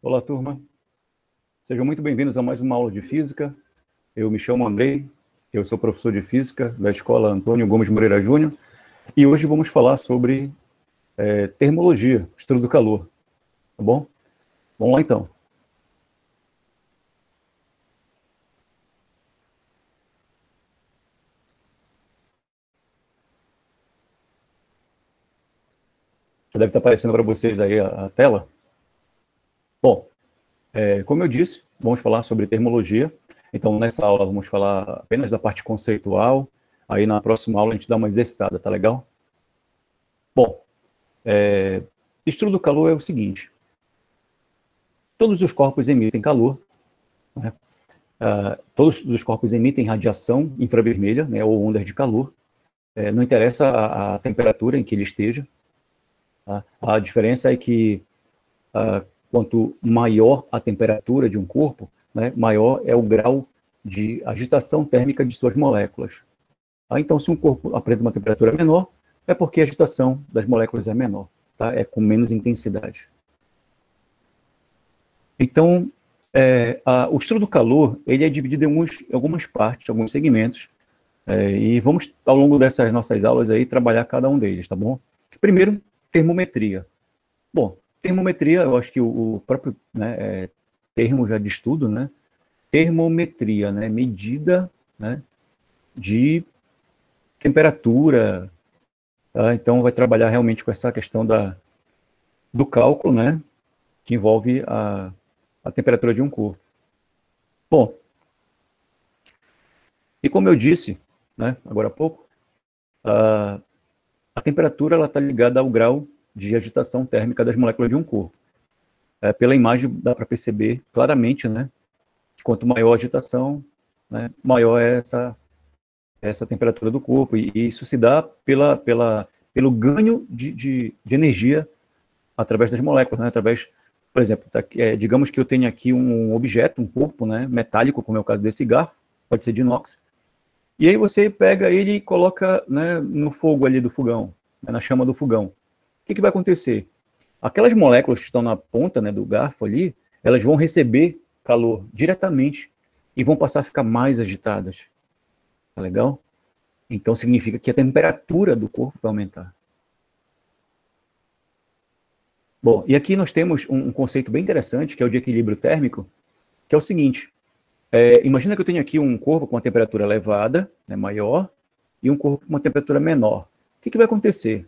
Olá, turma. Sejam muito bem-vindos a mais uma aula de Física. Eu me chamo Andrei, eu sou professor de Física da Escola Antônio Gomes Moreira Júnior, e hoje vamos falar sobre termologia, estudo do calor, tá bom? Vamos lá, então. Já deve estar aparecendo para vocês aí a tela. Bom, como eu disse, vamos falar sobre termologia. Então, nessa aula, vamos falar apenas da parte conceitual. Aí, na próxima aula, a gente dá uma exercitada, tá legal? Bom, estudo do calor é o seguinte: todos os corpos emitem calor, né? Todos os corpos emitem radiação infravermelha, né, ou ondas de calor. Não interessa a temperatura em que ele esteja. Tá? A diferença é que quanto maior a temperatura de um corpo, né, maior é o grau de agitação térmica de suas moléculas. Então, se um corpo apresenta uma temperatura menor, é porque a agitação das moléculas é menor, tá? É com menos intensidade. Então, o estudo do calor ele é dividido em algumas partes, alguns segmentos, e vamos, ao longo dessas nossas aulas, aí, trabalhar cada um deles, tá bom? Primeiro, termometria. Bom, termometria, eu acho que o próprio termo já de estudo, né? Termometria, né? Medida, né? De temperatura, tá? Então, vai trabalhar realmente com essa questão do cálculo, né? Que envolve a temperatura de um corpo. Bom, e como eu disse, né? Agora há pouco, a temperatura está ligada ao grau de agitação térmica das moléculas de um corpo. Pela imagem dá para perceber claramente, né, que quanto maior a agitação, né, maior é essa temperatura do corpo, e isso se dá pelo ganho de energia através das moléculas, né, através, por exemplo, digamos que eu tenho aqui um objeto, um corpo, né, metálico, como é o caso desse garfo, pode ser de inox, e aí você pega ele e coloca, né, no fogo ali do fogão, né, na chama do fogão. O que vai acontecer? Aquelas moléculas que estão na ponta, né, do garfo ali, elas vão receber calor diretamente e vão passar a ficar mais agitadas. Tá legal? Então significa que a temperatura do corpo vai aumentar. Bom, e aqui nós temos um conceito bem interessante, que é o de equilíbrio térmico, que é o seguinte: imagina que eu tenho aqui um corpo com uma temperatura elevada, né, maior, e um corpo com uma temperatura menor. O que vai acontecer?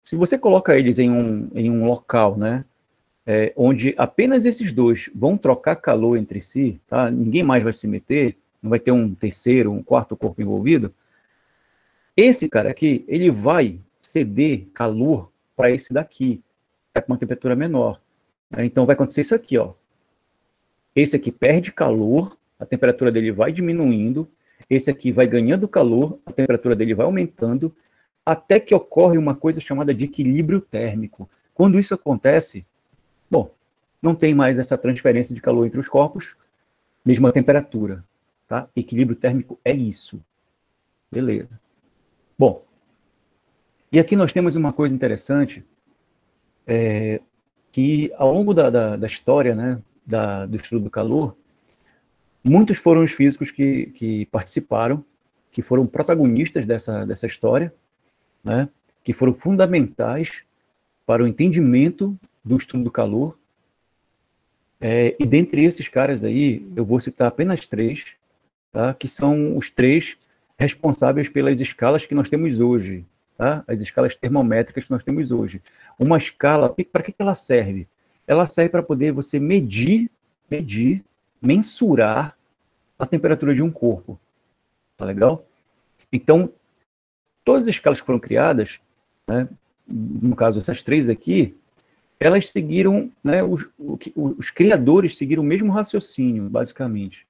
Se você coloca eles em um local, né, onde apenas esses dois vão trocar calor entre si, tá? Ninguém mais vai se meter, não vai ter um terceiro, um quarto corpo envolvido, esse cara aqui, ele vai ceder calor para esse daqui, tá com uma temperatura menor. Então vai acontecer isso aqui, ó. Esse aqui perde calor, a temperatura dele vai diminuindo, esse aqui vai ganhando calor, a temperatura dele vai aumentando, até que ocorre uma coisa chamada de equilíbrio térmico. Quando isso acontece, bom, não tem mais essa transferência de calor entre os corpos, mesma temperatura, tá? Equilíbrio térmico é isso. Beleza. Bom, e aqui nós temos uma coisa interessante, que ao longo da história, né, do estudo do calor, muitos foram os físicos que participaram, que foram protagonistas dessa história, né, que foram fundamentais para o entendimento do estudo do calor. E dentre esses caras aí, eu vou citar apenas três, tá, que são os três responsáveis pelas escalas que nós temos hoje, tá? As escalas termométricas que nós temos hoje. Uma escala, para que ela serve? Ela serve para poder você medir, mensurar a temperatura de um corpo, tá legal? Então, todas as escalas que foram criadas, né, no caso essas três aqui, elas seguiram, né, os criadores seguiram o mesmo raciocínio, basicamente.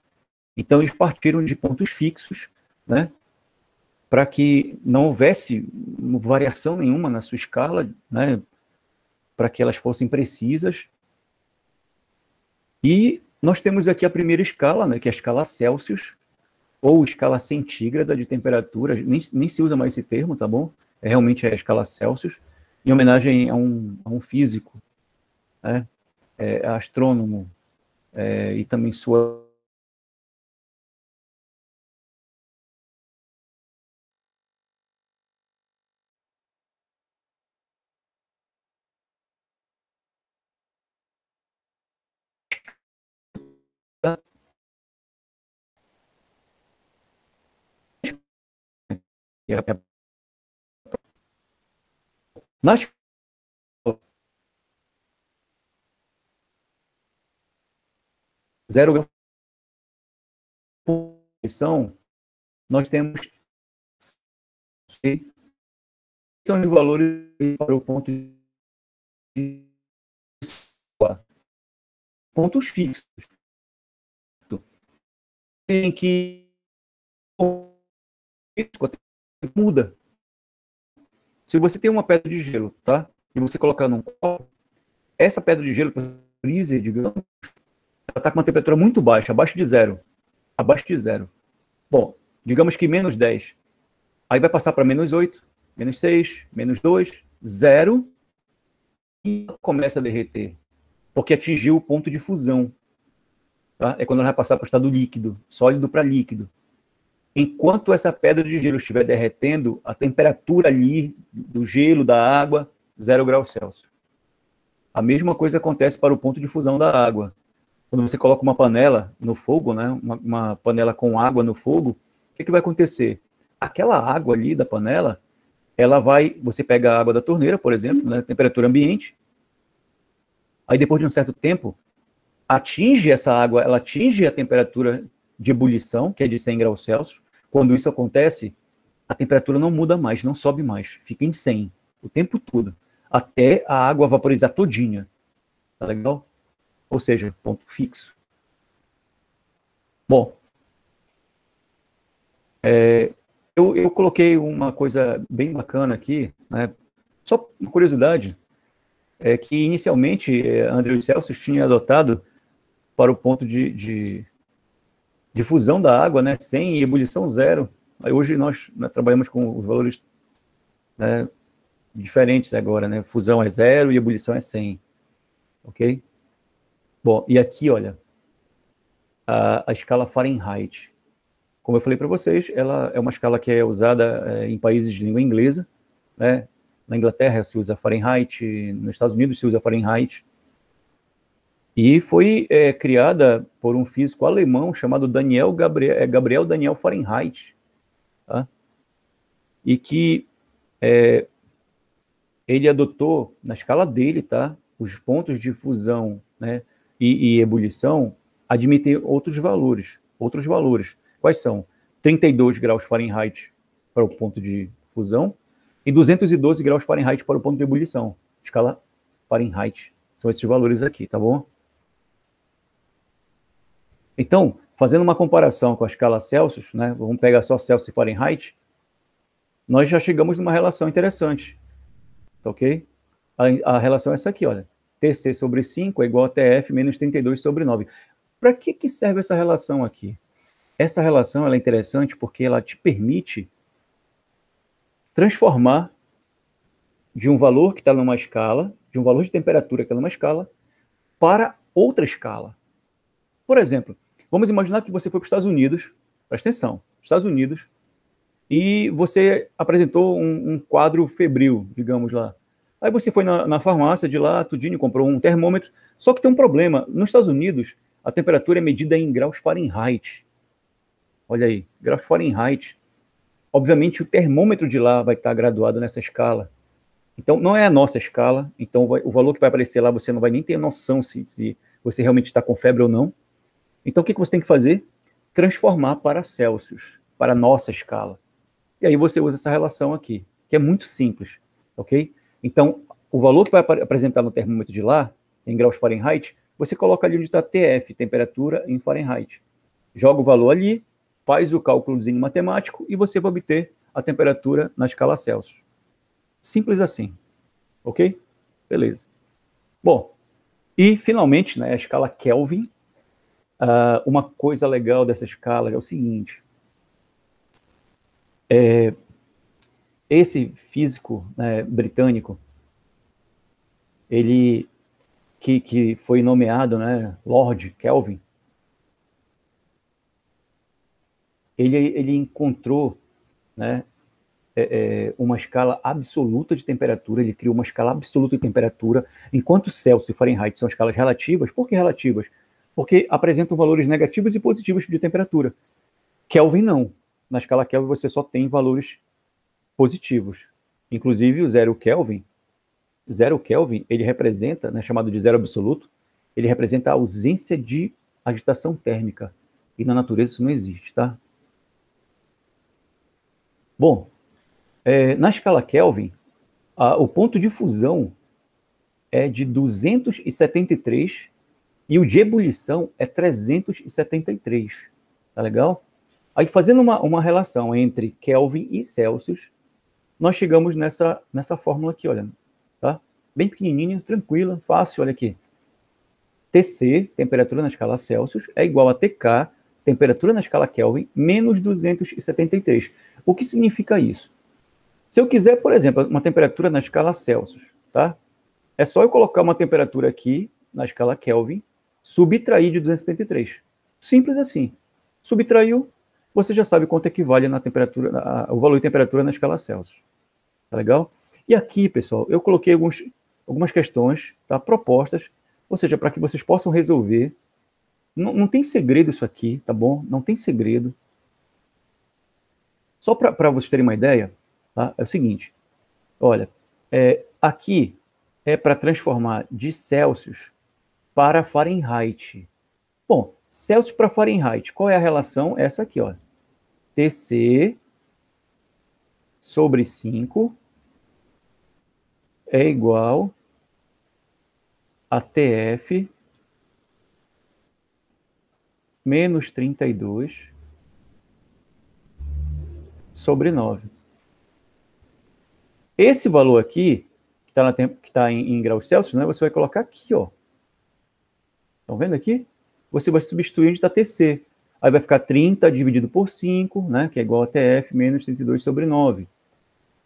Então, eles partiram de pontos fixos, né, para que não houvesse variação nenhuma na sua escala, né, para que elas fossem precisas. E nós temos aqui a primeira escala, né, que é a escala Celsius, ou escala centígrada de temperatura, nem se usa mais esse termo, tá bom? Realmente é a escala Celsius, em homenagem a um físico, né, astrônomo e também sua nas 0,1, nós temos são de valores para o ponto de pontos fixos. Tem que muda. Se você tem uma pedra de gelo, tá? E você colocar num copo, essa pedra de gelo, freezer, digamos, ela está com uma temperatura muito baixa, abaixo de zero. Abaixo de zero. Bom, digamos que menos 10. Aí vai passar para menos 8, menos 6, menos 2, 0, e começa a derreter, porque atingiu o ponto de fusão. Tá? É quando ela vai passar para o estado líquido, sólido para líquido. Enquanto essa pedra de gelo estiver derretendo, a temperatura ali do gelo, da água, 0 graus Celsius. A mesma coisa acontece para o ponto de fusão da água. Quando você coloca uma panela no fogo, né, uma panela com água no fogo, o que vai acontecer? Aquela água ali da panela, ela vai, você pega a água da torneira, por exemplo, né, temperatura ambiente, aí depois de um certo tempo, atinge essa água, ela atinge a temperatura de ebulição, que é de 100 graus Celsius. Quando isso acontece, a temperatura não muda mais, não sobe mais, fica em 100 o tempo todo, até a água vaporizar todinha. Tá legal? Ou seja, ponto fixo. Bom, eu coloquei uma coisa bem bacana aqui, né? Só uma curiosidade, é que inicialmente André Celsius tinha adotado para o ponto de fusão da água, né, 100 e ebulição 0. Aí hoje nós, né, trabalhamos com os valores, né, diferentes agora, né? Fusão é 0 e ebulição é 100, ok? Bom, e aqui, olha, a escala Fahrenheit. Como eu falei para vocês, ela é uma escala que é usada em países de língua inglesa, né? Na Inglaterra se usa Fahrenheit, nos Estados Unidos se usa Fahrenheit, e foi criada por um físico alemão chamado Gabriel Daniel Fahrenheit, tá? E que ele adotou, na escala dele, tá? Os pontos de fusão, né, e ebulição admitem outros valores. Outros valores. Quais são? 32 graus Fahrenheit para o ponto de fusão e 212 graus Fahrenheit para o ponto de ebulição. Escala Fahrenheit. São esses valores aqui, tá bom? Então, fazendo uma comparação com a escala Celsius, né, vamos pegar só Celsius e Fahrenheit, nós já chegamos numa relação interessante, tá ok? A relação é essa aqui, olha. TC sobre 5 é igual a TF menos 32 sobre 9. Para que serve essa relação aqui? Essa relação ela é interessante porque ela te permite transformar de um valor que está numa escala, de um valor de temperatura que está numa escala, para outra escala. Por exemplo, vamos imaginar que você foi para os Estados Unidos, presta atenção, Estados Unidos, e você apresentou um quadro febril, digamos lá. Aí você foi na farmácia de lá, tudinho, comprou um termômetro, só que tem um problema. Nos Estados Unidos, a temperatura é medida em graus Fahrenheit. Olha aí, graus Fahrenheit. Obviamente, o termômetro de lá vai estar graduado nessa escala. Então, não é a nossa escala. Então, o valor que vai aparecer lá, você não vai nem ter noção se você realmente está com febre ou não. Então, o que você tem que fazer? Transformar para Celsius, para a nossa escala. E aí você usa essa relação aqui, que é muito simples, ok? Então, o valor que vai apresentar no termômetro de lá, em graus Fahrenheit, você coloca ali onde está TF, temperatura em Fahrenheit. Joga o valor ali, faz o cálculozinho matemático e você vai obter a temperatura na escala Celsius. Simples assim, ok? Beleza. Bom, e finalmente, né, a escala Kelvin. Uma coisa legal dessa escala é o seguinte, esse físico, né, britânico, ele que foi nomeado, né, Lord Kelvin, ele encontrou, né, uma escala absoluta de temperatura, ele criou uma escala absoluta de temperatura, enquanto Celsius e Fahrenheit são escalas relativas. Por que relativas? Porque apresentam valores negativos e positivos de temperatura. Kelvin não. Na escala Kelvin você só tem valores positivos. Inclusive o zero Kelvin, ele representa, né, chamado de zero absoluto, ele representa a ausência de agitação térmica. E na natureza isso não existe, tá? Bom, na escala Kelvin, o ponto de fusão é de 273 e o de ebulição é 373. Tá legal? Aí, fazendo uma relação entre Kelvin e Celsius, nós chegamos nessa fórmula aqui, olha. Tá? Bem pequenininha, tranquila, fácil, olha aqui. TC, temperatura na escala Celsius, é igual a TK, temperatura na escala Kelvin, menos 273. O que significa isso? Se eu quiser, por exemplo, uma temperatura na escala Celsius, tá? É só eu colocar uma temperatura aqui, na escala Kelvin, subtrair de 273. Simples assim. Subtraiu, você já sabe quanto equivale na temperatura, o valor de temperatura na escala Celsius. Tá legal? E aqui, pessoal, eu coloquei algumas questões, tá, propostas, ou seja, para que vocês possam resolver. Não tem segredo isso aqui, tá bom? Não tem segredo. Só para vocês terem uma ideia, tá? É o seguinte, olha, aqui é para transformar de Celsius para Fahrenheit. Bom, Celsius para Fahrenheit, qual é a relação? Essa aqui, ó. TC sobre 5 é igual a TF menos 32 sobre 9. Esse valor aqui, que está em graus Celsius, né, você vai colocar aqui, ó. Estão vendo aqui? Você vai substituir onde está TC. Aí vai ficar 30 dividido por 5, né, que é igual a TF menos 32 sobre 9.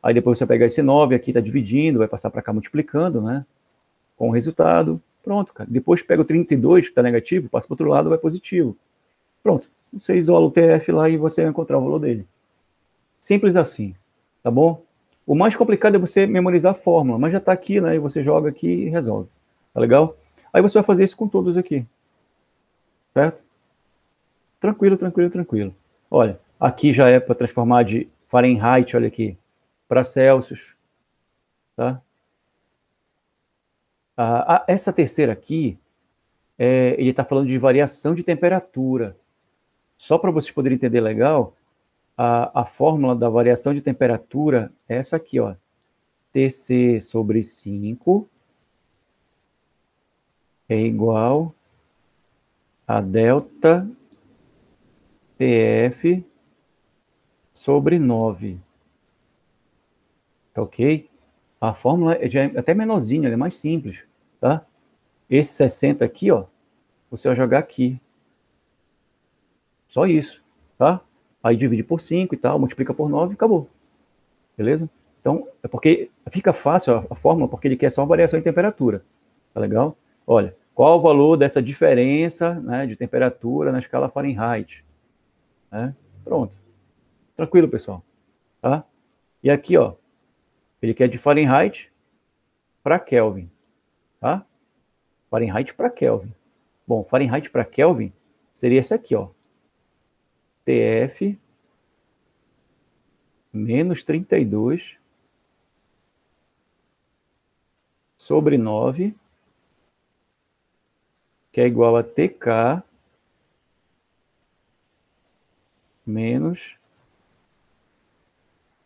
Aí depois você pegar esse 9 aqui, está dividindo, vai passar para cá multiplicando, né, com o resultado. Pronto, cara. Depois pega o 32, que está negativo, passa para o outro lado, vai positivo. Pronto. Você isola o TF lá e você vai encontrar o valor dele. Simples assim, tá bom? O mais complicado é você memorizar a fórmula, mas já está aqui, né? E você joga aqui e resolve. Tá legal? Aí você vai fazer isso com todos aqui. Certo? Tranquilo, tranquilo, tranquilo. Olha, aqui já é para transformar de Fahrenheit, olha aqui, para Celsius. Tá? Essa terceira aqui, ele está falando de variação de temperatura. Só para vocês poderem entender legal, a fórmula da variação de temperatura é essa aqui, ó. TC sobre 5 é igual a delta TF sobre 9. Tá ok? A fórmula já é até menorzinha, é mais simples, tá? Esse 60 aqui, ó, você vai jogar aqui. Só isso, tá? Aí divide por 5 e tal, multiplica por 9 e acabou. Beleza? Então, é porque fica fácil a fórmula, porque ele quer só variação de temperatura. Tá legal? Olha, qual o valor dessa diferença, né, de temperatura na escala Fahrenheit? Né? Pronto. Tranquilo, pessoal. Tá? E aqui, ó, ele quer de Fahrenheit para Kelvin. Tá? Fahrenheit para Kelvin. Bom, Fahrenheit para Kelvin seria esse aqui, ó. TF menos 32 sobre 9, que é igual a TK menos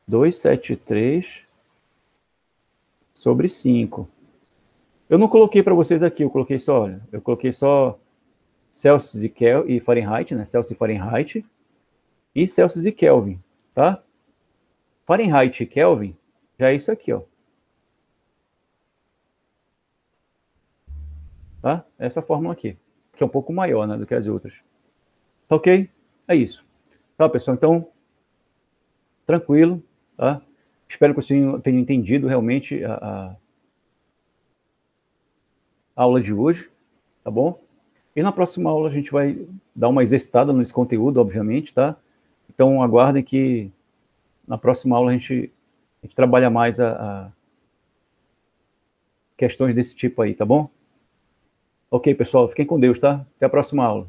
273 sobre 5. Eu não coloquei para vocês aqui, eu coloquei só Celsius e Fahrenheit, né? Celsius e Fahrenheit, e Celsius e Kelvin, tá? Fahrenheit e Kelvin já é isso aqui, ó. Tá? Essa fórmula aqui, que é um pouco maior, né, do que as outras. Tá ok? É isso. Tá, pessoal? Então, tranquilo, tá? Espero que vocês tenham entendido realmente aula de hoje, tá bom? E na próxima aula a gente vai dar uma exercitada nesse conteúdo, obviamente, tá? Então aguardem que na próxima aula a gente trabalha mais a questões desse tipo aí, tá bom? Ok, pessoal, fiquem com Deus, tá? Até a próxima aula.